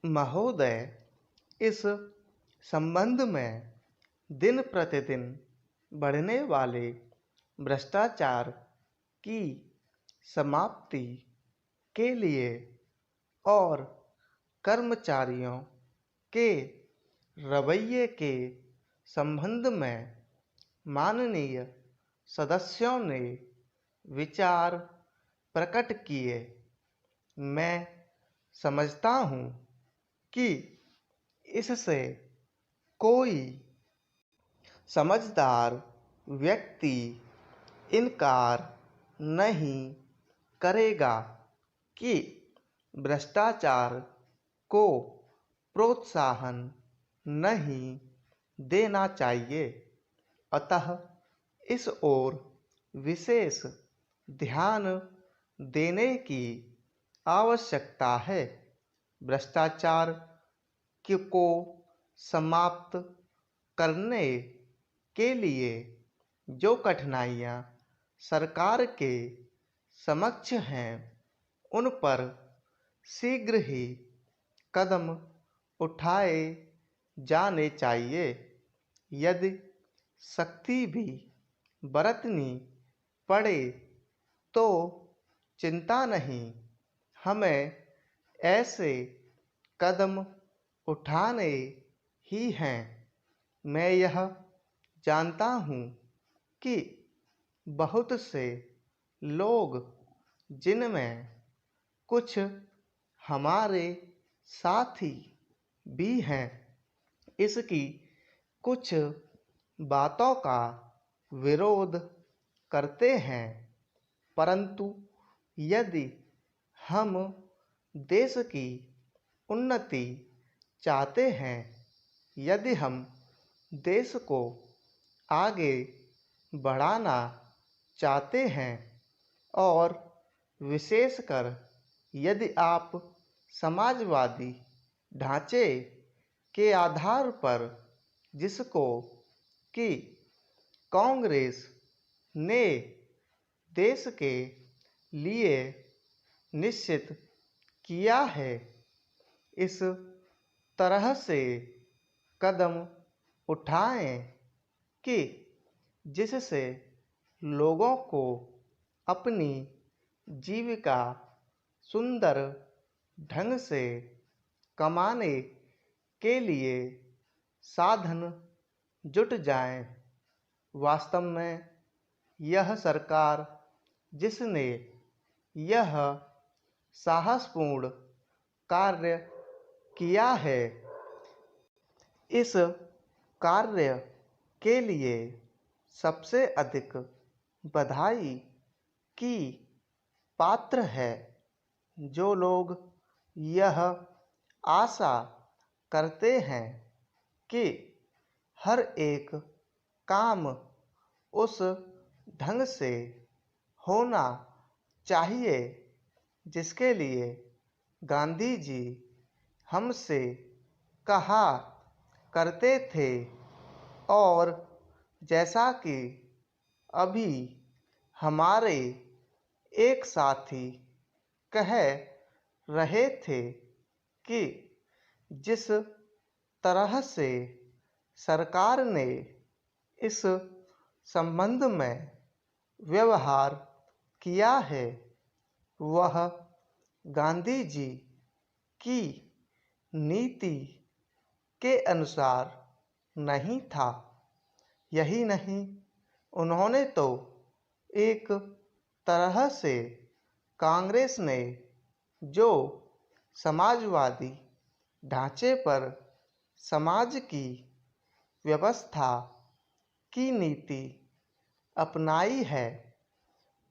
महोदय, इस संबंध में दिन प्रतिदिन बढ़ने वाले भ्रष्टाचार की समाप्ति के लिए और कर्मचारियों के रवैये के संबंध में माननीय सदस्यों ने विचार प्रकट किए। मैं समझता हूँ कि इससे कोई समझदार व्यक्ति इनकार नहीं करेगा कि भ्रष्टाचार को प्रोत्साहन नहीं देना चाहिए। अतः इस ओर विशेष ध्यान देने की आवश्यकता है। भ्रष्टाचार को समाप्त करने के लिए जो कठिनाइयाँ सरकार के समक्ष हैं, उन पर शीघ्र ही कदम उठाए जाने चाहिए। यदि सख्ती भी बरतनी पड़े तो चिंता नहीं, हमें ऐसे कदम उठाने ही हैं। मैं यह जानता हूँ कि बहुत से लोग, जिनमें कुछ हमारे साथी भी हैं, इसकी कुछ बातों का विरोध करते हैं। परंतु यदि हम देश की उन्नति चाहते हैं, यदि हम देश को आगे बढ़ाना चाहते हैं और विशेषकर यदि आप समाजवादी ढांचे के आधार पर, जिसको कि कांग्रेस ने देश के लिए निश्चित किया है, इस तरह से कदम उठाएं कि जिससे लोगों को अपनी जीविका सुंदर ढंग से कमाने के लिए साधन जुट जाएं। वास्तव में यह सरकार, जिसने यह साहसपूर्ण कार्य किया है, इस कार्य के लिए सबसे अधिक बधाई की पात्र है। जो लोग यह आशा करते हैं कि हर एक काम उस ढंग से होना चाहिए जिसके लिए गांधी जी हमसे कहा करते थे, और जैसा कि अभी हमारे एक साथी कह रहे थे कि जिस तरह से सरकार ने इस संबंध में व्यवहार किया है, वह गांधी जी की नीति के अनुसार नहीं था। यही नहीं, उन्होंने तो एक तरह से कांग्रेस ने जो समाजवादी ढांचे पर समाज की व्यवस्था की नीति अपनाई है,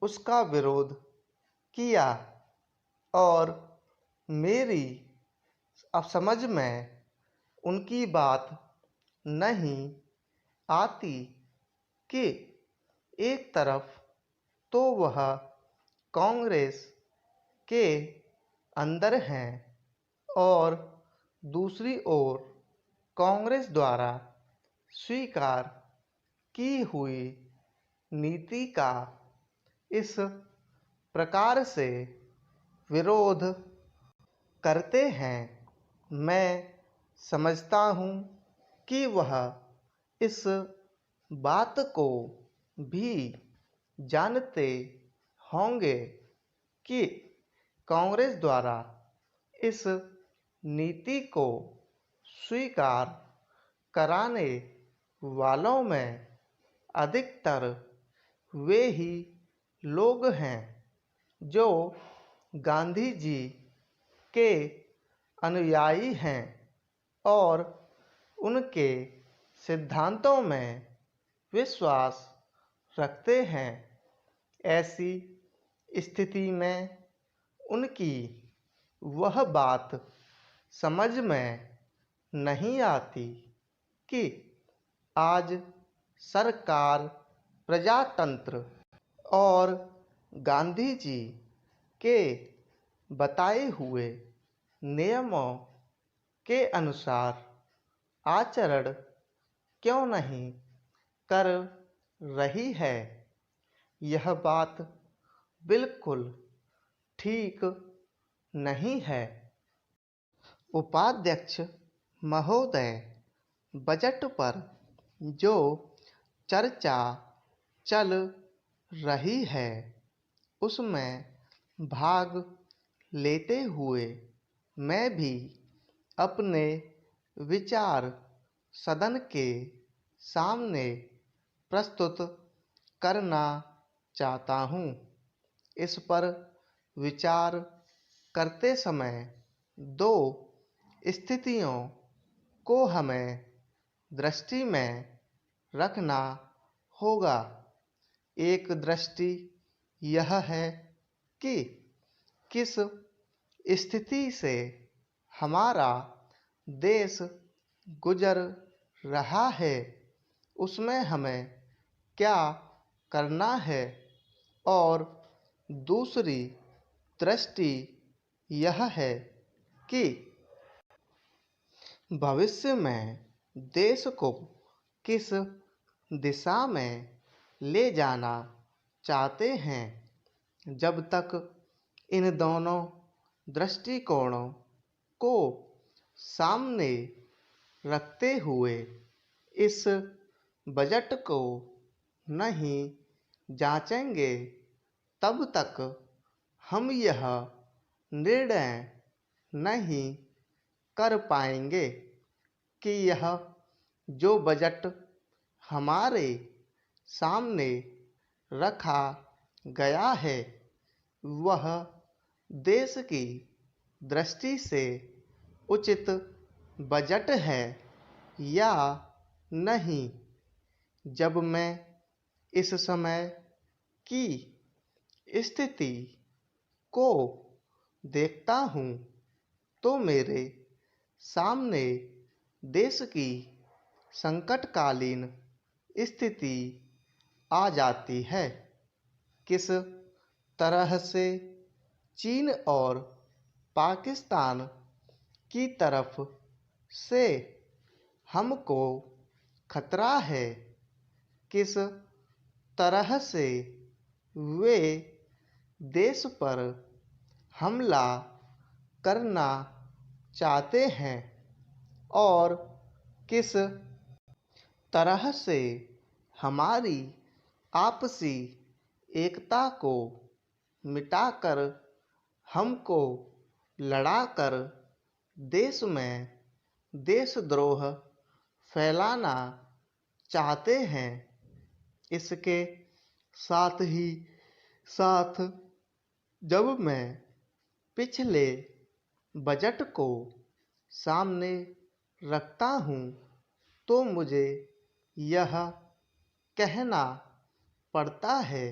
उसका विरोध किया। और मेरी अब समझ में उनकी बात नहीं आती कि एक तरफ तो वह कांग्रेस के अंदर हैं और दूसरी ओर कांग्रेस द्वारा स्वीकार की हुई नीति का इस प्रकार से विरोध करते हैं। मैं समझता हूँ कि वह इस बात को भी जानते होंगे कि कांग्रेस द्वारा इस नीति को स्वीकार कराने वालों में अधिकतर वे ही लोग हैं जो गांधी जी के अनुयायी हैं और उनके सिद्धांतों में विश्वास रखते हैं। ऐसी स्थिति में उनकी वह बात समझ में नहीं आती कि आज सरकार प्रजातंत्र और गांधी जी के बताए हुए नियमों के अनुसार आचरण क्यों नहीं कर रही है। यह बात बिल्कुल ठीक नहीं है। उपाध्यक्ष महोदय, बजट पर जो चर्चा चल रही है उसमें भाग लेते हुए मैं भी अपने विचार सदन के सामने प्रस्तुत करना चाहता हूँ। इस पर विचार करते समय दो स्थितियों को हमें दृष्टि में रखना होगा। एक दृष्टि यह है कि किस स्थिति से हमारा देश गुजर रहा है, उसमें हमें क्या करना है, और दूसरी दृष्टि यह है कि भविष्य में देश को किस दिशा में ले जाना चाहते हैं। जब तक इन दोनों दृष्टिकोणों को सामने रखते हुए इस बजट को नहीं जांचेंगे, तब तक हम यह निर्णय नहीं कर पाएंगे कि यह जो बजट हमारे सामने रखा गया है वह देश की दृष्टि से उचित बजट है या नहीं। जब मैं इस समय की स्थिति को देखता हूँ तो मेरे सामने देश की संकटकालीन स्थिति आ जाती है। किस तरह से चीन और पाकिस्तान की तरफ से हमको खतरा है, किस तरह से वे देश पर हमला करना चाहते हैं और किस तरह से हमारी आपसी एकता को मिटाकर हमको लड़ाकर देश में देशद्रोह फैलाना चाहते हैं। इसके साथ ही साथ जब मैं पिछले बजट को सामने रखता हूँ तो मुझे यह कहना पड़ता है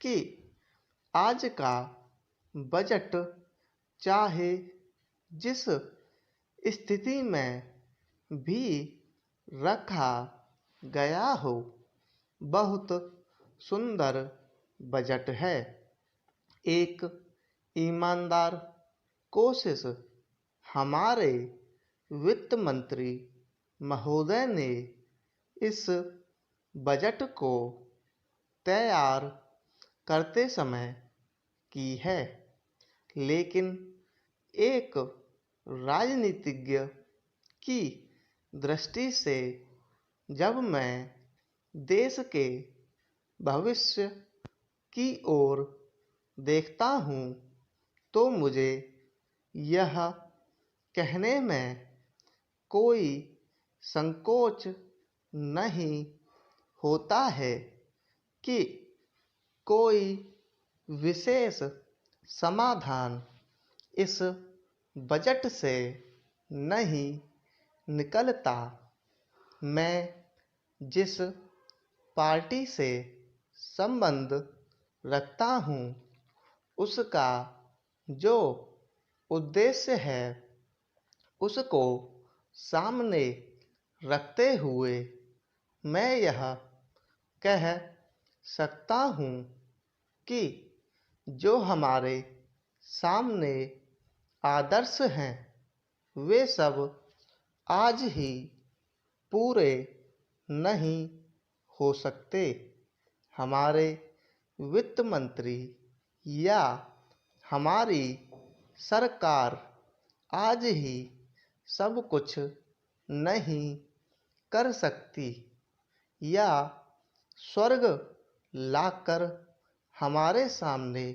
कि आज का बजट चाहे जिस स्थिति में भी रखा गया हो, बहुत सुंदर बजट है। एक ईमानदार कोशिश हमारे वित्त मंत्री महोदय ने इस बजट को तैयार करते समय की है, लेकिन एक राजनीतिज्ञ की दृष्टि से जब मैं देश के भविष्य की ओर देखता हूँ तो मुझे यह कहने में कोई संकोच नहीं होता है कि कोई विशेष समाधान इस बजट से नहीं निकलता। मैं जिस पार्टी से संबंध रखता हूँ उसका जो उद्देश्य है उसको सामने रखते हुए मैं यह कह सकता हूँ कि जो हमारे सामने आदर्श हैं वे सब आज ही पूरे नहीं हो सकते। हमारे वित्त मंत्री या हमारी सरकार आज ही सब कुछ नहीं कर सकती या स्वर्ग लाकर हमारे सामने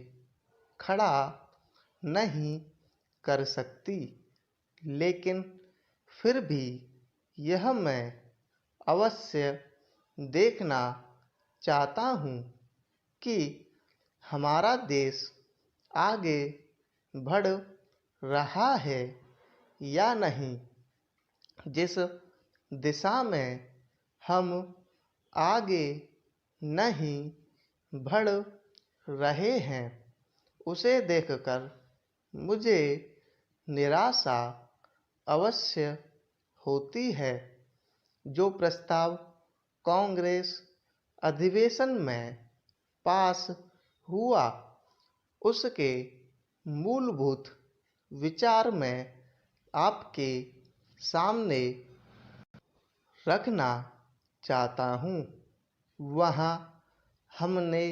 खड़ा नहीं कर सकती। लेकिन फिर भी यह मैं अवश्य देखना चाहता हूँ कि हमारा देश आगे बढ़ रहा है या नहीं। जिस दिशा में हम आगे नहीं बढ़ रहे हैं उसे देखकर मुझे निराशा अवश्य होती है। जो प्रस्ताव कांग्रेस अधिवेशन में पास हुआ उसके मूलभूत विचार मैं आपके सामने रखना चाहता हूँ। वहाँ हमने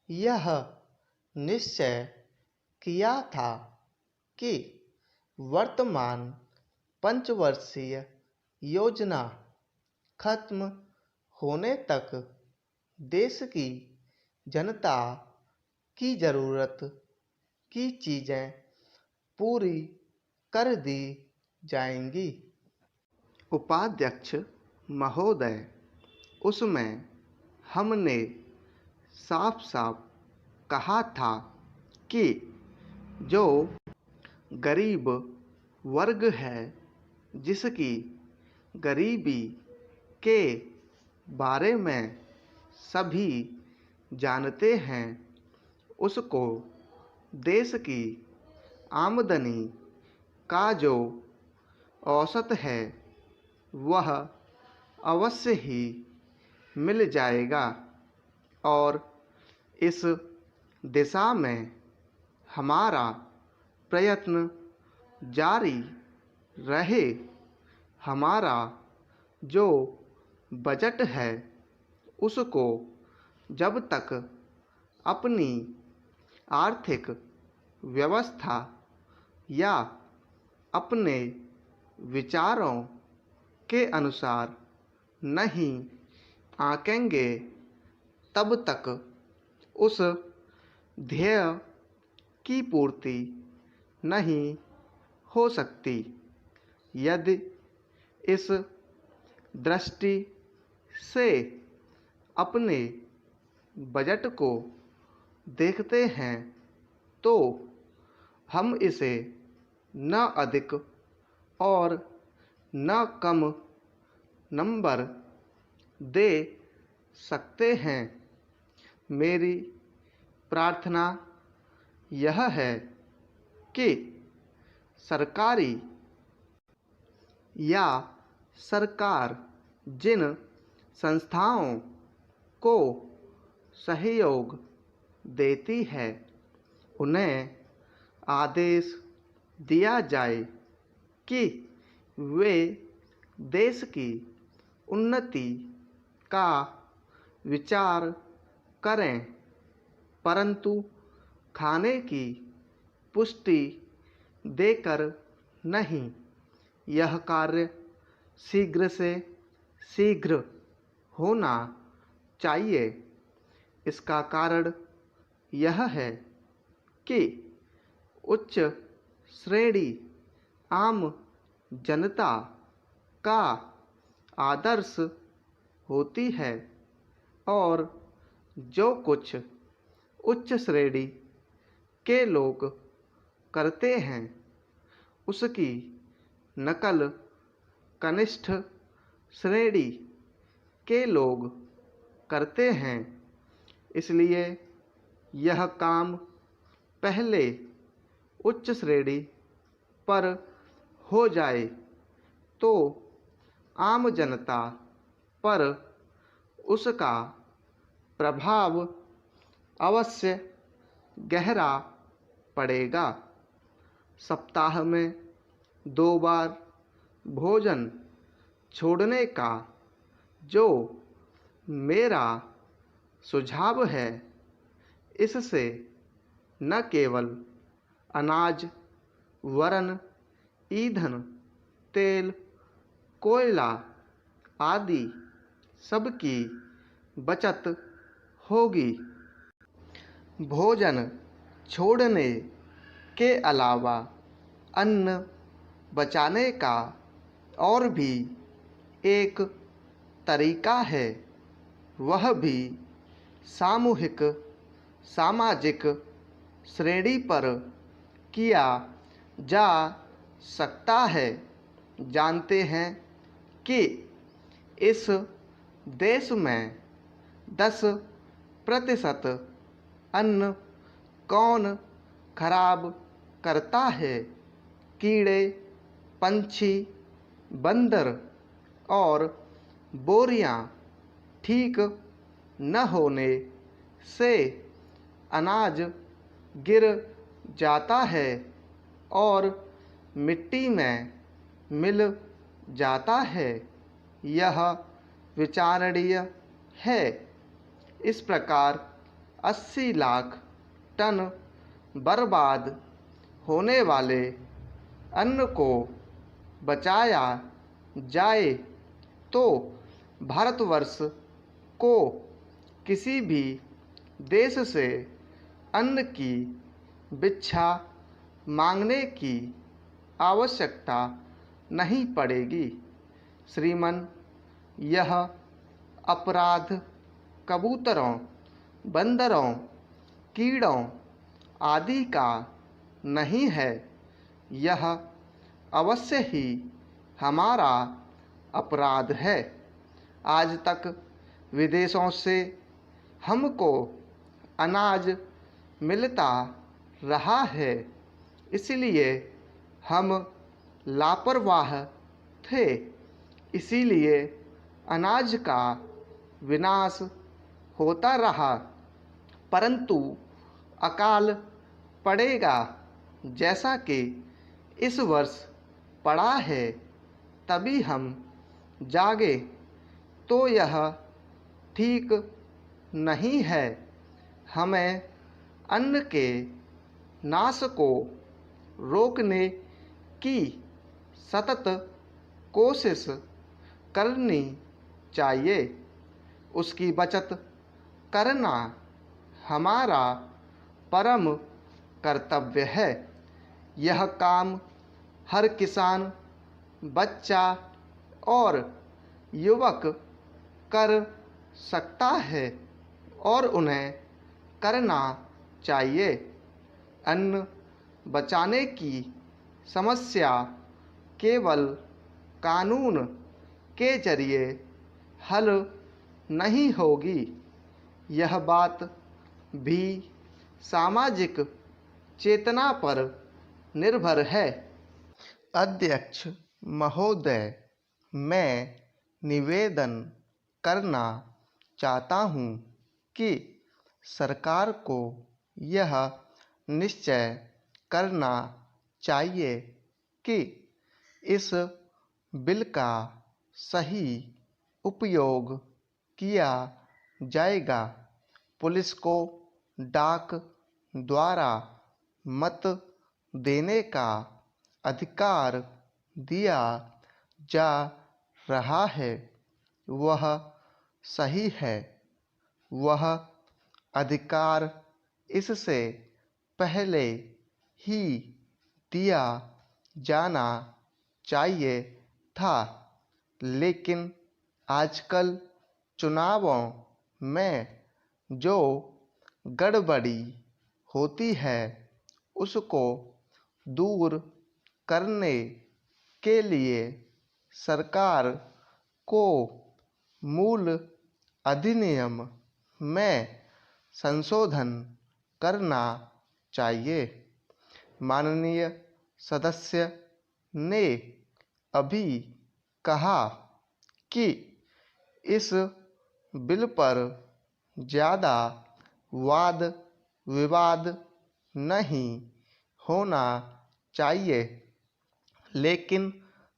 यह निश्चय किया था कि वर्तमान पंचवर्षीय योजना खत्म होने तक देश की जनता की ज़रूरत की चीज़ें पूरी कर दी जाएंगी। उपाध्यक्ष महोदय, उसमें हमने साफ साफ कहा था कि जो गरीब वर्ग है जिसकी गरीबी के बारे में सभी जानते हैं उसको देश की आमदनी का जो औसत है वह अवश्य ही मिल जाएगा और इस दिशा में हमारा प्रयत्न जारी रहे। हमारा जो बजट है उसको जब तक अपनी आर्थिक व्यवस्था या अपने विचारों के अनुसार नहीं आंकेंगे तब तक उस ध्येय की पूर्ति नहीं हो सकती। यदि इस दृष्टि से अपने बजट को देखते हैं तो हम इसे न अधिक और न कम नंबर दे सकते हैं। मेरी प्रार्थना यह है कि सरकारी या सरकार जिन संस्थाओं को सहयोग देती है उन्हें आदेश दिया जाए कि वे देश की उन्नति का विचार करें परंतु खाने की पुष्टि देकर नहीं, यह कार्य शीघ्र से शीघ्र होना चाहिए। इसका कारण यह है कि उच्च श्रेणी आम जनता का आदर्श होती है और जो कुछ उच्च श्रेणी के लोग करते हैं उसकी नकल कनिष्ठ श्रेणी के लोग करते हैं। इसलिए यह काम पहले उच्च श्रेणी पर हो जाए तो आम जनता पर उसका प्रभाव अवश्य गहरा पड़ेगा। सप्ताह में 2 बार भोजन छोड़ने का जो मेरा सुझाव है, इससे न केवल अनाज वरन ईंधन, तेल, कोयला आदि सबकी बचत होगी। भोजन छोड़ने के अलावा अन्न बचाने का और भी एक तरीका है, वह भी सामूहिक सामाजिक श्रेणी पर किया जा सकता है। जानते हैं कि इस देश में 10% अन्न कौन खराब करता है? कीड़े, पंछी, बंदर और बोरियां ठीक न होने से अनाज गिर जाता है और मिट्टी में मिल जाता है। यह विचारणीय है। इस प्रकार 80 लाख टन बर्बाद होने वाले अन्न को बचाया जाए तो भारतवर्ष को किसी भी देश से अन्न की भिक्षा मांगने की आवश्यकता नहीं पड़ेगी। श्रीमान, यह अपराध कबूतरों, बंदरों, कीड़ों आदि का नहीं है। यह अवश्य ही हमारा अपराध है। आज तक विदेशों से हमको अनाज मिलता रहा है, इसलिए हम लापरवाह थे। इसीलिए अनाज का विनाश होता रहा। परंतु अकाल पड़ेगा जैसा कि इस वर्ष पड़ा है, तभी हम जागे तो यह ठीक नहीं है। हमें अन्न के नाश को रोकने की सतत कोशिश करनी चाहिए। उसकी बचत करना हमारा परम कर्तव्य है। यह काम हर किसान, बच्चा और युवक कर सकता है और उन्हें करना चाहिए। अन्न बचाने की समस्या केवल कानून के जरिए हल नहीं होगी। यह बात भी सामाजिक चेतना पर निर्भर है। अध्यक्ष महोदय, मैं निवेदन करना चाहता हूँ कि सरकार को यह निश्चय करना चाहिए कि इस बिल का सही उपयोग किया जाएगा। पुलिस को डाक द्वारा मत देने का अधिकार दिया जा रहा है वह सही है। वह अधिकार इससे पहले ही दिया जाना चाहिए था, लेकिन आजकल चुनावों में जो गड़बड़ी होती है उसको दूर करने के लिए सरकार को मूल अधिनियम में संशोधन करना चाहिए। माननीय सदस्य ने अभी कहा कि इस बिल पर ज़्यादा वाद विवाद नहीं होना चाहिए, लेकिन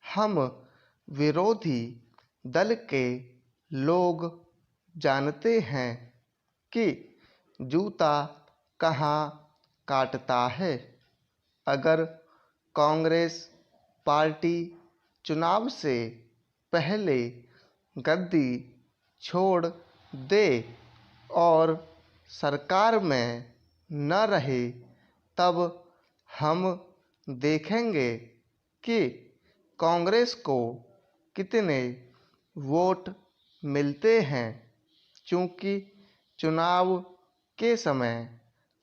हम विरोधी दल के लोग जानते हैं कि जूता कहाँ काटता है। अगर कांग्रेस पार्टी चुनाव से पहले गद्दी छोड़ दे और सरकार में न रहे, तब हम देखेंगे कि कांग्रेस को कितने वोट मिलते हैं। चूँकि चुनाव के समय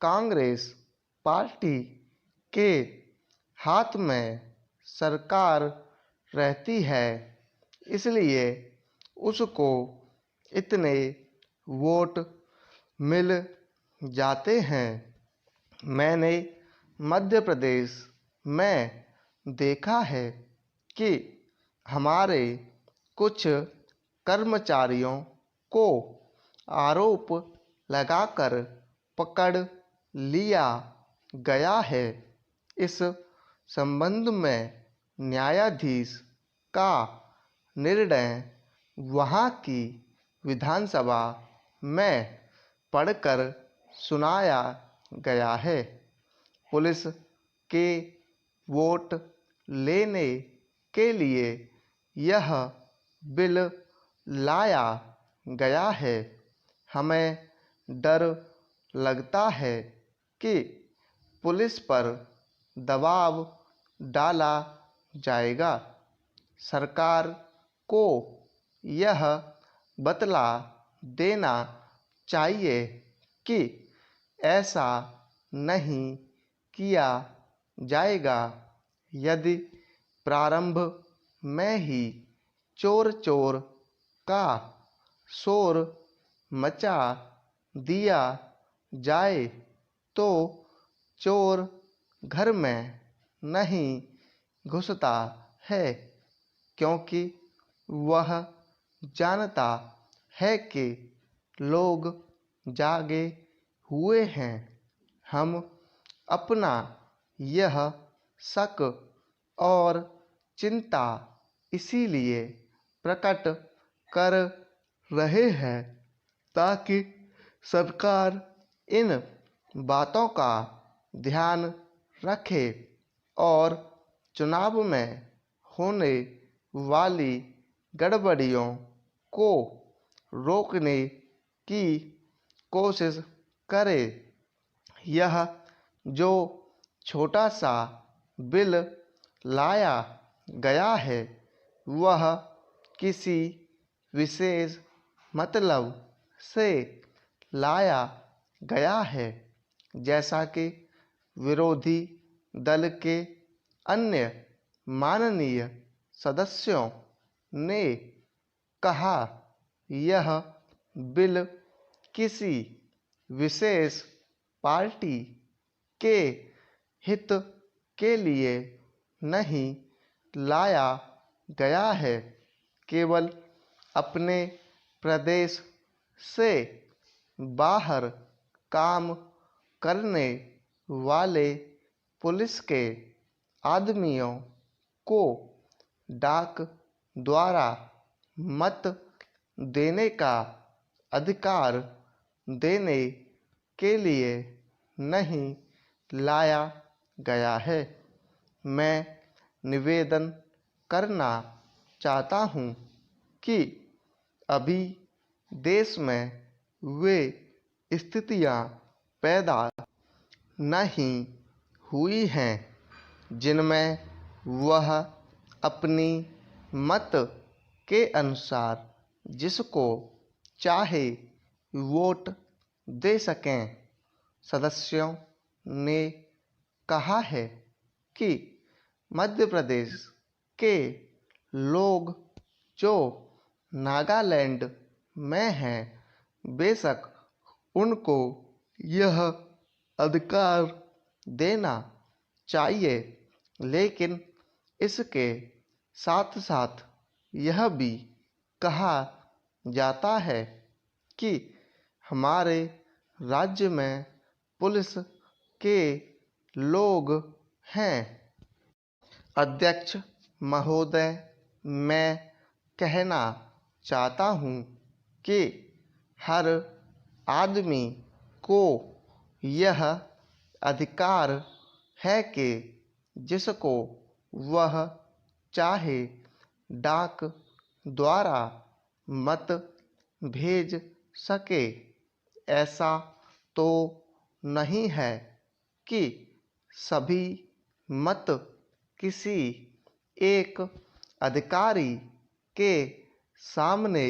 कांग्रेस पार्टी के हाथ में सरकार रहती है, इसलिए उसको इतने वोट मिल जाते हैं। मैंने मध्य प्रदेश में देखा है कि हमारे कुछ कर्मचारियों को आरोप लगाकर पकड़ लिया गया है। इस संबंध में न्यायाधीश का निर्णय वहाँ की विधानसभा में पढ़कर सुनाया गया है। पुलिस के वोट लेने के लिए यह बिल लाया गया है। हमें डर लगता है कि पुलिस पर दबाव डाला जाएगा। सरकार को यह बतला देना चाहिए कि ऐसा नहीं किया जाएगा। यदि प्रारंभ में ही चोर चोर का शोर मचा दिया जाए तो चोर घर में नहीं घुसता है, क्योंकि वह जानता है कि लोग जागे हुए हैं। हम अपना यह शक और चिंता इसीलिए प्रकट कर रहे हैं ताकि सरकार इन बातों का ध्यान रखे और चुनाव में होने वाली गड़बड़ियों को रोकने की कोशिश करे। यह जो छोटा सा बिल लाया गया है वह किसी विशेष मतलब से लाया गया है, जैसा कि विरोधी दल के अन्य माननीय सदस्यों ने कहा। यह बिल किसी विशेष पार्टी के हित के लिए नहीं लाया गया है। केवल अपने प्रदेश से बाहर काम करने वाले पुलिस के आदमियों को डाक द्वारा मत देने का अधिकार देने के लिए नहीं लाया गया है। मैं निवेदन करना चाहता हूँ कि अभी देश में वे स्थितियाँ पैदा नहीं हुई हैं जिनमें वह अपनी मत के अनुसार जिसको चाहे वोट दे सकें। सदस्यों ने कहा है कि मध्य प्रदेश के लोग जो नागालैंड में हैं, बेशक उनको यह अधिकार देना चाहिए, लेकिन इसके साथ साथ यह भी कहा जाता है कि हमारे राज्य में पुलिस के लोग हैं। अध्यक्ष महोदय, मैं कहना चाहता हूँ कि हर आदमी को यह अधिकार है कि जिसको वह चाहे डाक द्वारा मत भेज सके। ऐसा तो नहीं है कि सभी मत किसी एक अधिकारी के सामने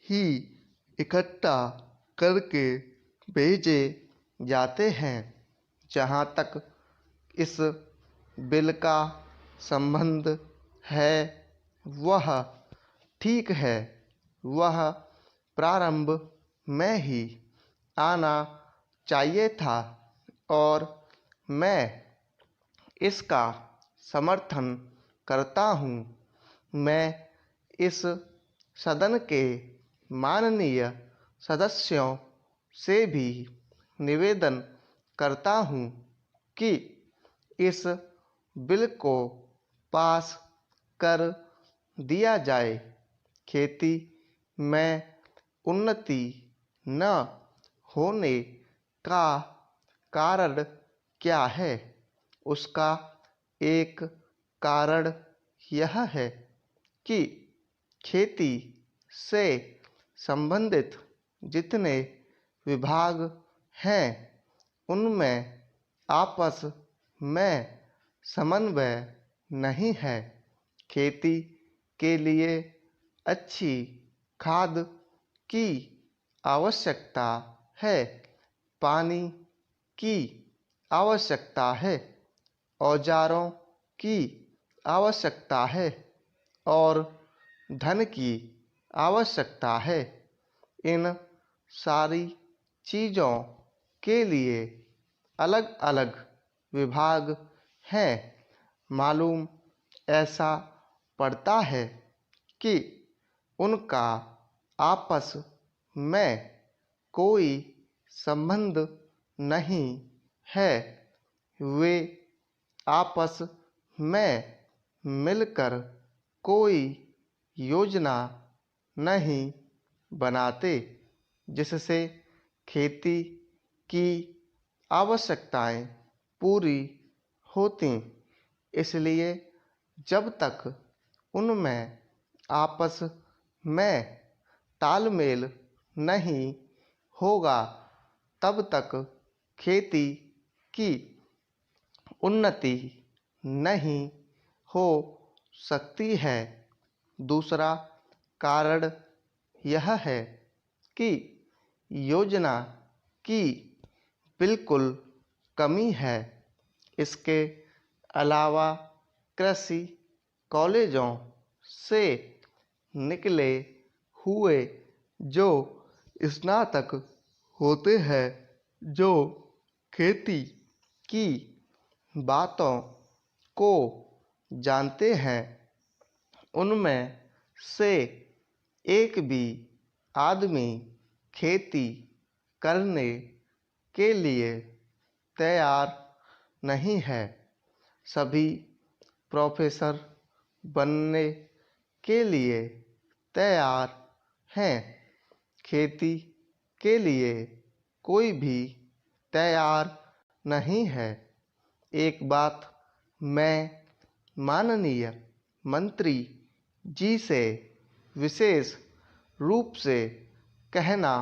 ही इकट्ठा करके भेजे जाते हैं। जहाँ तक इस बिल का संबंध है वह ठीक है, वह प्रारंभ में ही आना चाहिए था और मैं इसका समर्थन करता हूँ। मैं इस सदन के माननीय सदस्यों से भी निवेदन करता हूँ कि इस बिल को पास कर दिया जाए। खेती में उन्नति न होने का कारण क्या है? उसका एक कारण यह है कि खेती से संबंधित जितने विभाग हैं उनमें आपस में समन्वय नहीं है। खेती के लिए अच्छी खाद की आवश्यकता है, पानी की आवश्यकता है, औजारों की आवश्यकता है और धन की आवश्यकता है। इन सारी चीज़ों के लिए अलग अलग विभाग हैं। मालूम ऐसा पड़ता है कि उनका आपस में कोई संबंध नहीं है। वे आपस में मिलकर कोई योजना नहीं बनाते जिससे खेती की आवश्यकताएं पूरी होती। इसलिए जब तक उनमें आपस में तालमेल नहीं होगा तब तक खेती की उन्नति नहीं हो सकती है। दूसरा कारण यह है कि योजना की बिल्कुल कमी है। इसके अलावा कृषि कॉलेजों से निकले हुए जो स्नातक होते हैं, जो खेती की बातों को जानते हैं, उनमें से एक भी आदमी खेती करने के लिए तैयार नहीं है। सभी प्रोफेसर बनने के लिए तैयार हैं। खेती के लिए कोई भी तैयार नहीं है। एक बात मैं माननीय मंत्री जी से विशेष रूप से कहना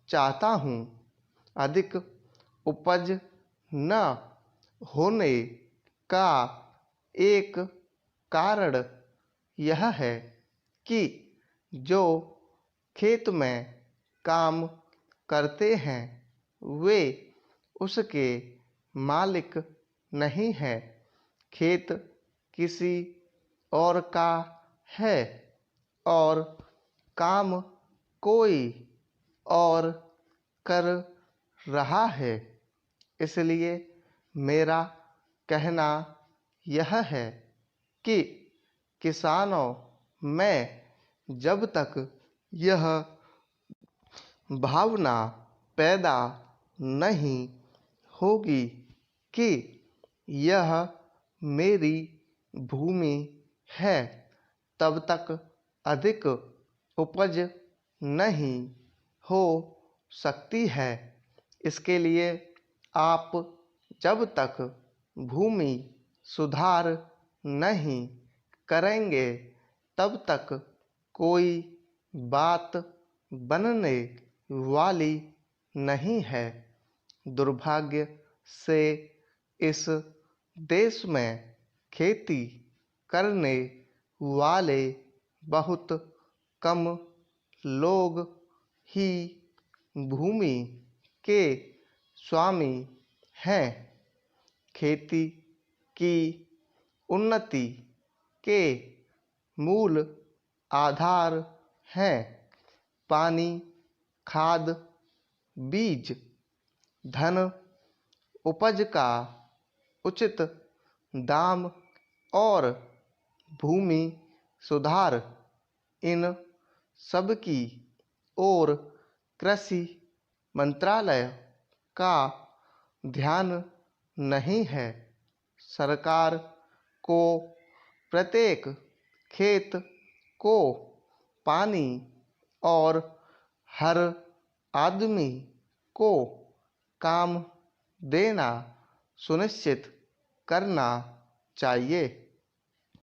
चाहता हूँ। अधिक उपज न होने का एक कारण यह है कि जो खेत में काम करते हैं वे उसके मालिक नहीं हैं। खेत किसी और का है और काम कोई और कर रहा है। इसलिए मेरा कहना यह है कि किसानों में जब तक यह भावना पैदा नहीं होगी कि यह मेरी भूमि है, तब तक अधिक उपज नहीं हो सकती है। इसके लिए आप जब तक भूमि सुधार नहीं करेंगे तब तक कोई बात बनने वाली नहीं है। दुर्भाग्य से इस देश में खेती करने वाले बहुत कम लोग ही भूमि के स्वामी हैं। खेती की उन्नति के मूल आधार हैं पानी, खाद, बीज, धन, उपज का उचित दाम और भूमि सुधार। इन सब की ओर कृषि मंत्रालय का ध्यान नहीं है। सरकार को प्रत्येक खेत को पानी और हर आदमी को काम देना सुनिश्चित करना चाहिए।